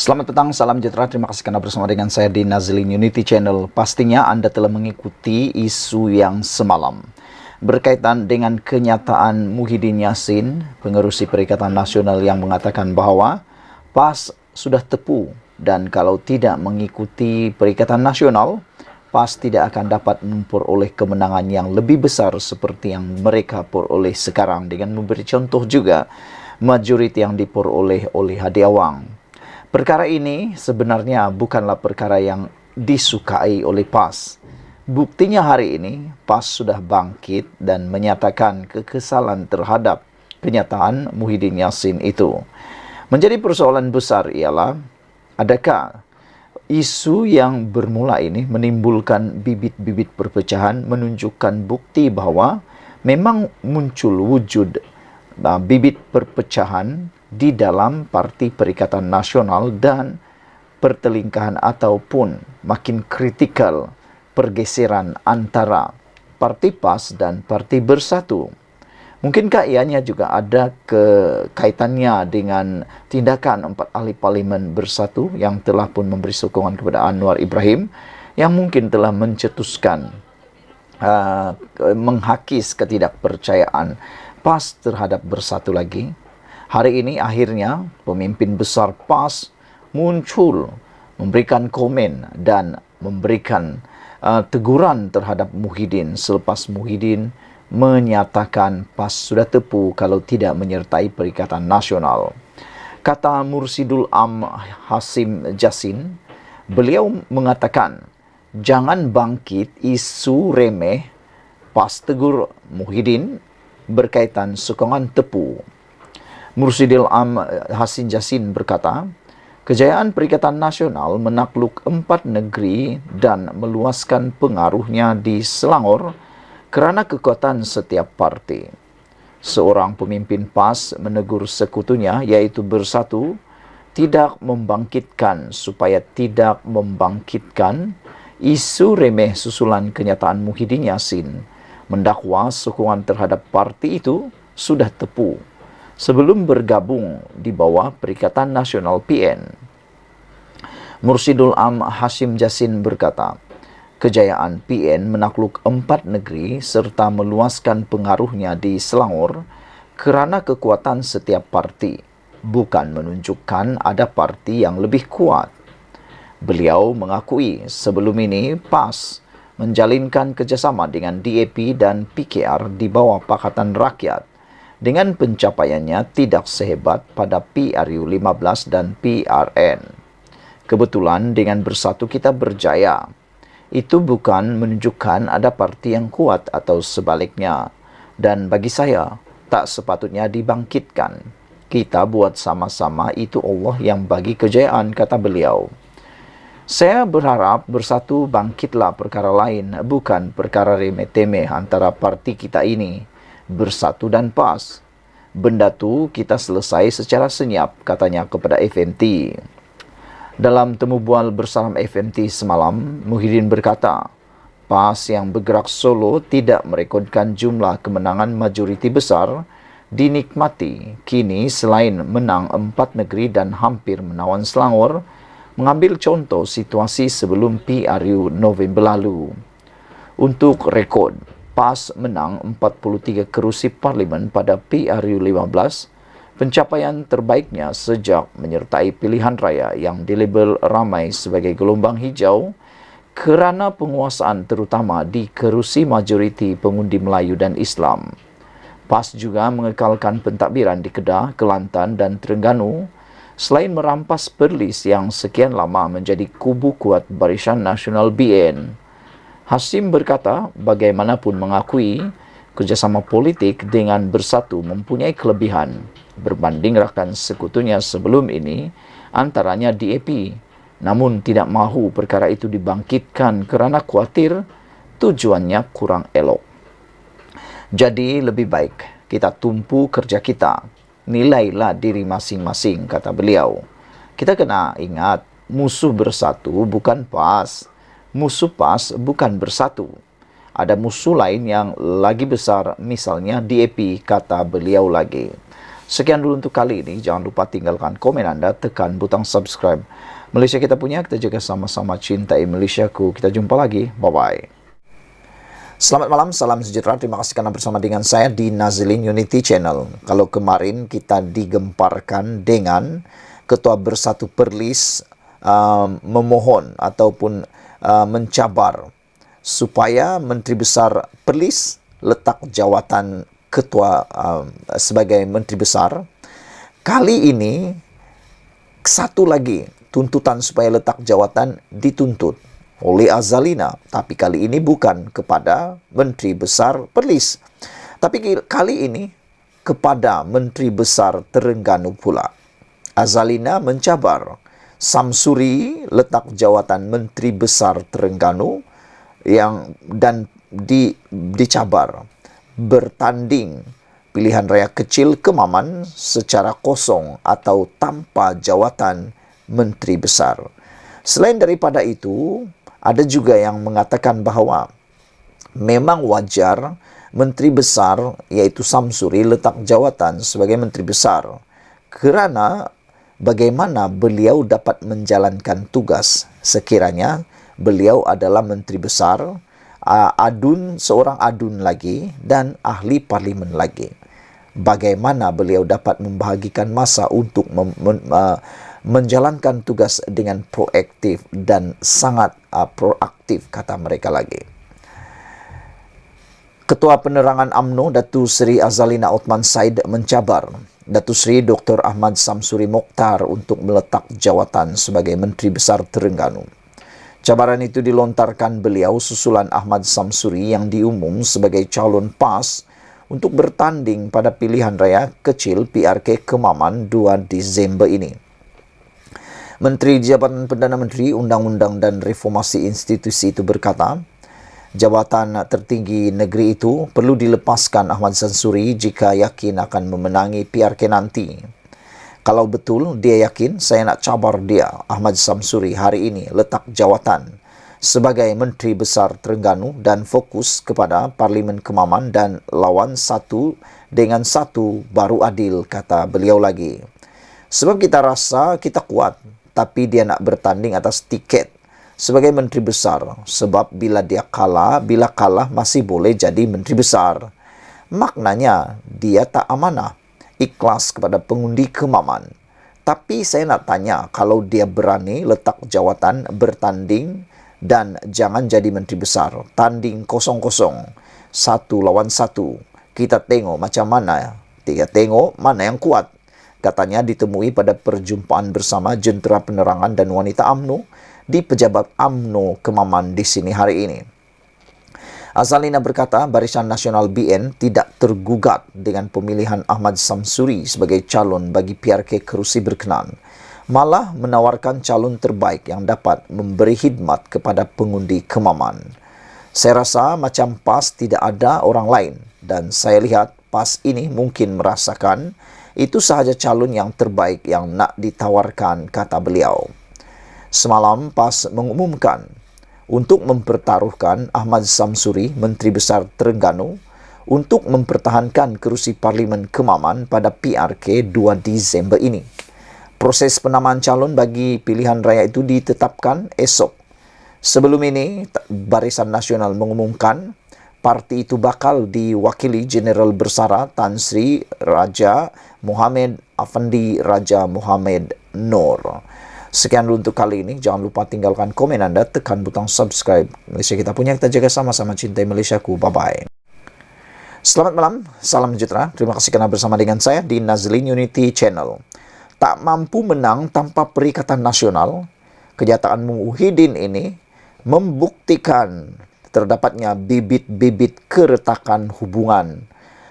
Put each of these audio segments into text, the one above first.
Selamat petang, salam sejahtera. Terima kasih karena bersama dengan saya di Nazlin Unity Channel. Pastinya Anda telah mengikuti isu yang semalam berkaitan dengan kenyataan Muhyiddin Yassin, pengerusi Perikatan Nasional, yang mengatakan bahwa PAS sudah tepu dan kalau tidak mengikuti Perikatan Nasional, PAS tidak akan dapat memperoleh kemenangan yang lebih besar seperti yang mereka peroleh sekarang, dengan memberi contoh juga majoriti yang diperoleh oleh Hadi Awang. Perkara ini sebenarnya bukanlah perkara yang disukai oleh PAS. Buktinya hari ini PAS sudah bangkit dan menyatakan kekesalan terhadap kenyataan Muhyiddin Yassin itu. Menjadi persoalan besar ialah, adakah isu yang bermula ini menimbulkan bibit-bibit perpecahan, menunjukkan bukti bahwa memang muncul wujud bibit perpecahan di dalam Parti Perikatan Nasional dan pertelingkahan ataupun makin kritikal pergeseran antara Parti PAS dan Parti Bersatu. Mungkinkah ianya juga ada kaitannya dengan tindakan 4 ahli parlimen Bersatu yang telah pun memberi sokongan kepada Anwar Ibrahim, yang mungkin telah mencetuskan menghakis ketidakpercayaan PAS terhadap Bersatu lagi. Hari ini akhirnya pemimpin besar PAS muncul memberikan komen dan memberikan teguran terhadap Muhyiddin selepas Muhyiddin menyatakan PAS sudah tepu kalau tidak menyertai Perikatan Nasional. Kata Mursidul Am Hasim Jassin, beliau mengatakan, jangan bangkit isu remeh, PAS tegur Muhyiddin berkaitan sokongan tepu. Mursidil Am Hasim Jassin berkata, kejayaan Perikatan Nasional menakluk 4 negeri dan meluaskan pengaruhnya di Selangor kerana kekuatan setiap parti. Seorang pemimpin PAS menegur sekutunya, iaitu Bersatu, tidak membangkitkan isu remeh susulan kenyataan Muhyiddin Yassin, mendakwa sokongan terhadap parti itu sudah tepu sebelum bergabung di bawah Perikatan Nasional PN. Mursidul Am Hasim Jassin berkata, kejayaan PN menakluk 4 negeri serta meluaskan pengaruhnya di Selangor kerana kekuatan setiap parti, bukan menunjukkan ada parti yang lebih kuat. Beliau mengakui sebelum ini PAS menjalinkan kerjasama dengan DAP dan PKR di bawah Pakatan Rakyat, dengan pencapaiannya tidak sehebat pada PRU 15 dan PRN. Kebetulan dengan Bersatu kita berjaya. Itu bukan menunjukkan ada parti yang kuat atau sebaliknya. Dan bagi saya, tak sepatutnya dibangkitkan. Kita buat sama-sama, itu Allah yang bagi kejayaan, kata beliau. Saya berharap Bersatu bangkitlah perkara lain, bukan perkara remeh-temeh antara parti kita ini, Bersatu dan PAS. Benda tu kita selesai secara senyap, katanya kepada FMT. Dalam temu bual bersama FMT semalam, Muhyiddin berkata, PAS yang bergerak solo tidak merekodkan jumlah kemenangan majoriti besar dinikmati. Kini selain menang 4 negeri dan hampir menawan Selangor, mengambil contoh situasi sebelum PRU November lalu. Untuk rekod, PAS menang 43 kerusi parlimen pada PRU 15, pencapaian terbaiknya sejak menyertai pilihan raya yang dilabel ramai sebagai gelombang hijau kerana penguasaan terutama di kerusi majoriti pengundi Melayu dan Islam. PAS juga mengekalkan pentadbiran di Kedah, Kelantan dan Terengganu, selain merampas Perlis yang sekian lama menjadi kubu kuat Barisan Nasional BN. Hasim berkata, bagaimanapun mengakui kerjasama politik dengan Bersatu mempunyai kelebihan berbanding rakan sekutunya sebelum ini, antaranya DAP. Namun tidak mahu perkara itu dibangkitkan kerana khawatir tujuannya kurang elok. Jadi lebih baik kita tumpu kerja kita, nilailah diri masing-masing, kata beliau. Kita kena ingat, musuh Bersatu bukan PAS. Musuh PAS bukan Bersatu. Ada musuh lain yang lagi besar, misalnya DAP, kata beliau lagi. Sekian dulu untuk kali ini. Jangan lupa tinggalkan komen Anda, tekan butang subscribe. Malaysia kita punya, kita jaga sama-sama, cintai Malaysiaku. Kita jumpa lagi. Bye-bye. Selamat malam, salam sejahtera. Terima kasih karena bersama dengan saya di Nazilin Unity Channel. Kalau kemarin kita digemparkan dengan Ketua Bersatu Perlis memohon ataupun mencabar supaya Menteri Besar Perlis letak jawatan ketua sebagai Menteri Besar. Kali ini satu lagi tuntutan supaya letak jawatan dituntut oleh Azalina, tapi kali ini bukan kepada Menteri Besar Perlis, tapi kali ini kepada Menteri Besar Terengganu pula. Azalina mencabar Samsuri letak jawatan Menteri Besar Terengganu dan dicabar bertanding pilihan raya kecil Kemaman secara kosong atau tanpa jawatan Menteri Besar. Selain daripada itu, ada juga yang mengatakan bahawa memang wajar Menteri Besar iaitu Samsuri letak jawatan sebagai Menteri Besar kerana bagaimana beliau dapat menjalankan tugas sekiranya beliau adalah Menteri Besar, seorang adun lagi dan ahli parlimen lagi. Bagaimana beliau dapat membahagikan masa untuk menjalankan tugas dengan proaktif dan sangat proaktif, kata mereka lagi. Ketua Penerangan UMNO Datuk Seri Azalina Othman Said mencabar Datuk Seri Dr. Ahmad Samsuri Mokhtar untuk meletak jawatan sebagai Menteri Besar Terengganu. Cabaran itu dilontarkan beliau susulan Ahmad Samsuri yang diumum sebagai calon PAS untuk bertanding pada pilihan raya kecil PRK Kemaman 2 Disember ini. Menteri Jabatan Perdana Menteri, Undang-Undang dan Reformasi Institusi itu berkata, jabatan tertinggi negeri itu perlu dilepaskan Ahmad Samsuri jika yakin akan memenangi PRK nanti. Kalau betul dia yakin, saya nak cabar dia, Ahmad Samsuri, hari ini letak jawatan sebagai Menteri Besar Terengganu dan fokus kepada Parlimen Kemaman dan lawan satu dengan satu baru adil, kata beliau lagi. Sebab kita rasa kita kuat, tapi dia nak bertanding atas tiket sebagai Menteri Besar. Sebab bila kalah masih boleh jadi Menteri Besar. Maknanya dia tak amanah, ikhlas kepada pengundi Kemaman. Tapi saya nak tanya, kalau dia berani letak jawatan bertanding dan jangan jadi Menteri Besar, tanding kosong-kosong, 1-1, kita tengok macam mana, kita tengok mana yang kuat. Katanya ditemui pada perjumpaan bersama Jentera Penerangan dan Wanita UMNO di Pejabat UMNO Kemaman di sini hari ini. Azalina berkata Barisan Nasional BN tidak tergugat dengan pemilihan Ahmad Samsuri sebagai calon bagi PRK kerusi berkenan, malah menawarkan calon terbaik yang dapat memberi khidmat kepada pengundi Kemaman. Saya rasa macam PAS tidak ada orang lain dan saya lihat PAS ini mungkin merasakan itu sahaja calon yang terbaik yang nak ditawarkan, kata beliau. Semalam PAS mengumumkan untuk mempertaruhkan Ahmad Samsuri, Menteri Besar Terengganu, untuk mempertahankan kerusi Parlimen Kemaman pada PRK 2 Disember ini. Proses penamaan calon bagi pilihan raya itu ditetapkan esok. Sebelum ini, Barisan Nasional mengumumkan parti itu bakal diwakili Jeneral Bersara Tan Sri Raja Muhammad Afandi Raja Muhammad Noor. Sekian dulu untuk kali ini. Jangan lupa tinggalkan komen Anda, tekan butang subscribe. Malaysia kita punya, kita jaga sama-sama, cintai Malaysiaku. Bye-bye. Selamat malam, salam sejahtera. Terima kasih kerana bersama dengan saya di Nazilin Unity Channel. Tak mampu menang tanpa Perikatan Nasional, kenyataan Muhyiddin ini membuktikan terdapatnya bibit-bibit keretakan hubungan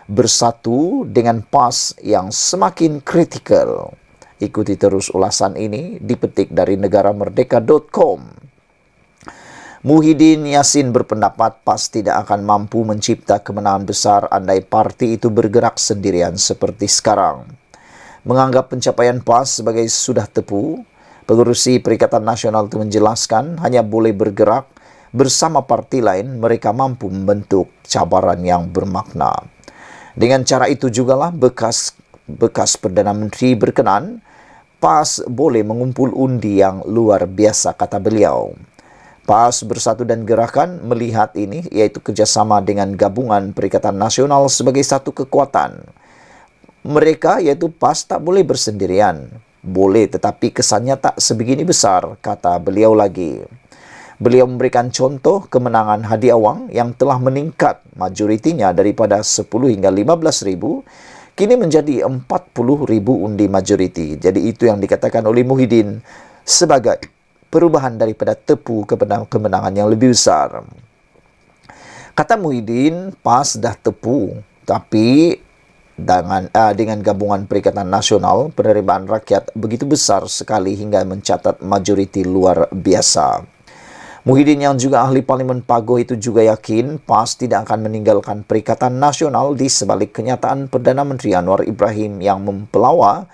bersatu dengan PAS yang semakin kritikal. Ikuti terus ulasan ini dipetik dari negaramerdeka.com. Muhyiddin Yassin berpendapat PAS tidak akan mampu mencipta kemenangan besar andai parti itu bergerak sendirian seperti sekarang. Menganggap pencapaian PAS sebagai sudah tepu, pengurusi Perikatan Nasional itu menjelaskan hanya boleh bergerak bersama parti lain mereka mampu membentuk cabaran yang bermakna. Dengan cara itu jugalah bekas bekas Perdana Menteri berkenan, PAS boleh mengumpul undi yang luar biasa, kata beliau. PAS Bersatu dan Gerakan melihat ini, iaitu kerjasama dengan Gabungan Perikatan Nasional sebagai satu kekuatan. Mereka, iaitu PAS, tak boleh bersendirian. Boleh, tetapi kesannya tak sebegini besar, kata beliau lagi. Beliau memberikan contoh kemenangan Hadi Awang yang telah meningkat majoritinya daripada 10 hingga 15 ribu, kini menjadi 40 ribu undi majoriti. Jadi itu yang dikatakan oleh Muhyiddin sebagai perubahan daripada tepu kemenangan yang lebih besar. Kata Muhyiddin, PAS dah tepu, tapi dengan Gabungan Perikatan Nasional, penerimaan rakyat begitu besar sekali hingga mencatat majoriti luar biasa. Muhyiddin yang juga ahli Parlimen Pagoh itu juga yakin PAS tidak akan meninggalkan Perikatan Nasional di sebalik kenyataan Perdana Menteri Anwar Ibrahim yang mempelawa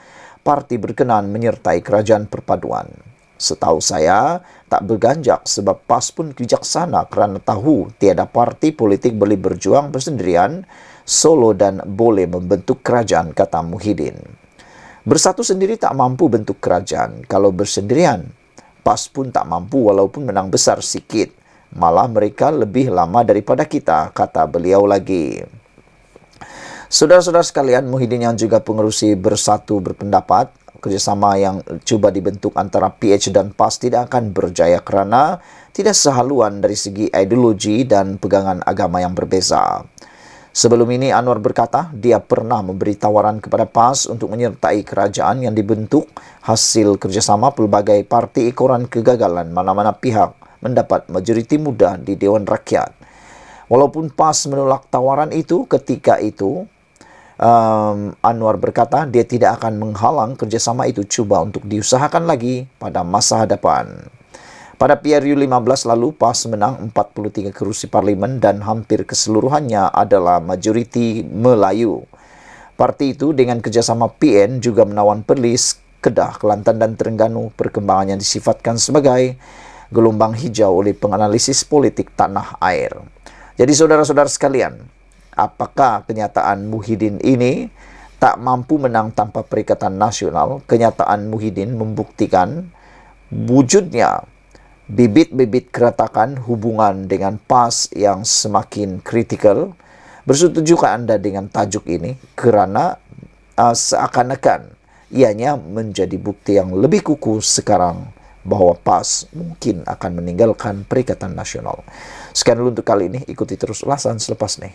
parti berkenan menyertai Kerajaan Perpaduan. Setahu saya, tak berganjak sebab PAS pun bijaksana kerana tahu tiada parti politik boleh berjuang bersendirian, solo dan boleh membentuk kerajaan, kata Muhyiddin. Bersatu sendiri tak mampu bentuk kerajaan. Kalau bersendirian, PAS pun tak mampu walaupun menang besar sikit. Malah mereka lebih lama daripada kita, kata beliau lagi. Saudara-saudara sekalian, Muhyiddin yang juga pengerusi Bersatu berpendapat, kerjasama yang cuba dibentuk antara PH dan PAS tidak akan berjaya kerana tidak sehaluan dari segi ideologi dan pegangan agama yang berbeza. Sebelum ini, Anwar berkata dia pernah memberi tawaran kepada PAS untuk menyertai kerajaan yang dibentuk hasil kerjasama pelbagai parti ekoran kegagalan mana-mana pihak mendapat majoriti muda di Dewan Rakyat. Walaupun PAS menolak tawaran itu ketika itu, Anwar berkata dia tidak akan menghalang kerjasama itu cuba untuk diusahakan lagi pada masa hadapan. Pada PRU 15 lalu, PAS menang 43 kerusi parlimen dan hampir keseluruhannya adalah majoriti Melayu. Parti itu dengan kerjasama PN juga menawan Perlis, Kedah, Kelantan dan Terengganu, perkembangannya disifatkan sebagai gelombang hijau oleh penganalisis politik tanah air. Jadi saudara-saudara sekalian, apakah kenyataan Muhyiddin ini tak mampu menang tanpa Perikatan Nasional? Kenyataan Muhyiddin membuktikan wujudnya bibit-bibit keretakan hubungan dengan PAS yang semakin kritikal. Bersetujukah anda dengan tajuk ini? Kerana seakan-akan ianya menjadi bukti yang lebih kukuh sekarang bahawa PAS mungkin akan meninggalkan Perikatan Nasional. Sekian dulu untuk kali ini. Ikuti terus ulasan selepas ini.